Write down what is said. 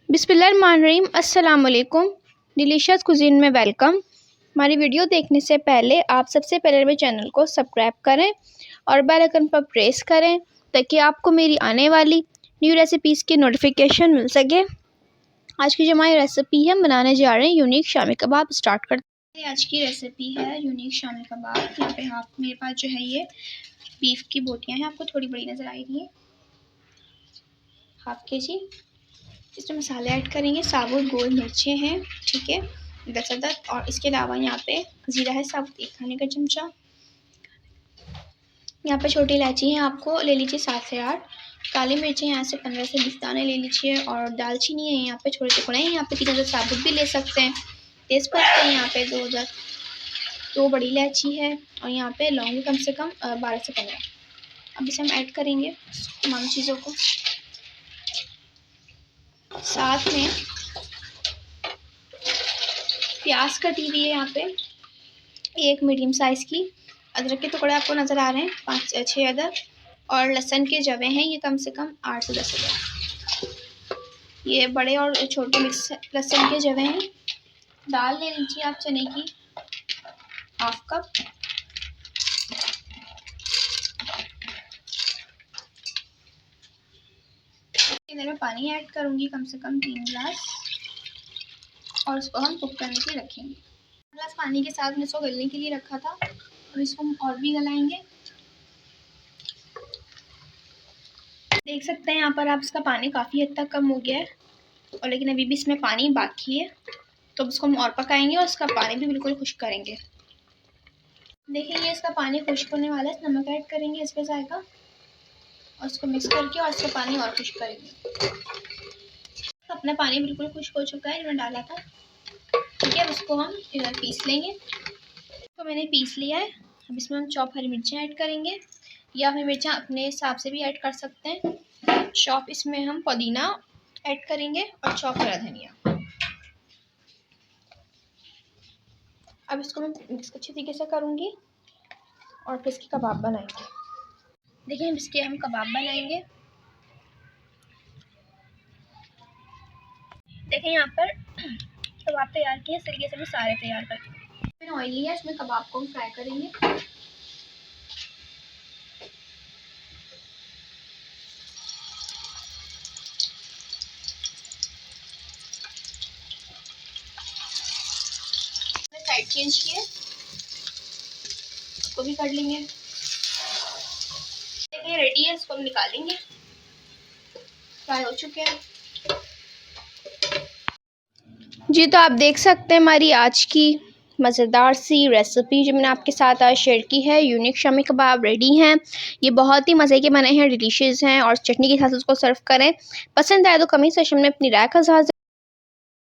बिस्मिल्लाहिर्रहमानिर्रहीम। अस्सलाम वालेकुम। डिलीशियस कुज़ीन में वेलकम। हमारी वीडियो देखने से पहले आप सबसे पहले मेरे चैनल को सब्सक्राइब करें और बेल आइकन पर प्रेस करें ताकि आपको मेरी आने वाली न्यू रेसिपीज़ की नोटिफिकेशन मिल सके। आज की जो हमारी रेसिपी है, बनाने जा रहे हैं यूनिक शामी कबाब। स्टार्ट करते हैं। आज की रेसिपी है यूनिक शामी कबाब। यहाँ पे मेरे पास जो है ये बीफ की बोटियाँ हैं, आपको थोड़ी बड़ी नज़र आएगी, 1/2 kg। इसमें मसाले ऐड करेंगे। साबुत गोल मिर्चें हैं, ठीक है, 10 अदद, और इसके अलावा यहाँ पे ज़ीरा है साबुत 1 खाने का चमचा। यहाँ पे छोटी इलायची है, आपको ले लीजिए 7 से 8। काली मिर्चें यहाँ से 15 से 20 दाने ले लीजिए, और दालचीनी है यहाँ पे छोटे टुकड़े हैं, यहाँ पे 3 अदद साबुत भी ले सकते हैं। तेज़पत्ता है यहाँ पे 2 अदद, 2 बड़ी इलायची है, और यहाँ पे लौंग कम से कम 12 से 15। अब इसे हम ऐड करेंगे तमाम चीज़ों को। साथ में प्याज कटी हुई है यहाँ पे 1 मीडियम साइज़ की। अदरक के टुकड़े आपको नज़र आ रहे हैं 5-6 अदद, और लहसुन के जवे हैं ये कम से कम 8 से 10 अदद। ये बड़े और छोटे मिक्स लहसुन के जवे हैं। दाल ले लीजिए आप चने की 1/2 कप। इधर मैं पानी ऐड करूँगी कम से कम 3 गिलास, और इसको हम कुक करने के लिए रखेंगे। गिलास पानी के साथ में इसको गलने के लिए रखा था, और इसको हम और भी गलाएंगे। देख सकते हैं यहाँ पर आप, इसका पानी काफ़ी हद तक कम हो गया है, और लेकिन अभी भी इसमें पानी बाकी है, तो अब इसको हम और पकाएंगे और इसका पानी भी बिल्कुल खुश्क करेंगे। देखेंगे इसका पानी खुश्क होने वाला है। नमक ऐड करेंगे इस पर जाएगा, और इसको मिक्स करके और इसका पानी और खुश्क करेंगे। अपना पानी बिल्कुल खुश्क हो चुका है, मैंने डाला था, ठीक है। अब इसको हम इधर पीस लेंगे। तो मैंने पीस लिया है। अब इसमें हम चॉप हरी मिर्चें ऐड करेंगे, या हरी मिर्चें अपने हिसाब से भी ऐड कर सकते हैं। चॉप इसमें हम पुदीना ऐड करेंगे और चॉप हरा धनिया। अब इसको मैं मिक्स अच्छी तरीके से करूँगी, और फिर इसके कबाब बनाएंगे। देखिए इसके हम कबाब बनाएंगे। देखें यहाँ पर कबाब तैयार किए, इस तरीके से मैं सारे तैयार करके मैंने ऑयल लिया, इसमें कबाब को हम फ्राई करेंगे। साइड चेंज किए, इसको भी कर लेंगे। देखिए रेडी है, इसको हम निकालेंगे। फ्राई हो चुके हैं जी। तो आप देख सकते हैं हमारी आज की मज़ेदार सी रेसिपी जो मैंने आपके साथ आज शेयर की है, यूनिक शामी कबाब रेडी हैं। ये बहुत ही मज़े के बने हैं, डिलीशियस हैं, और चटनी के साथ उसको सर्व करें। पसंद आए तो कमेंट सेक्शन में अपनी राय का इज़हार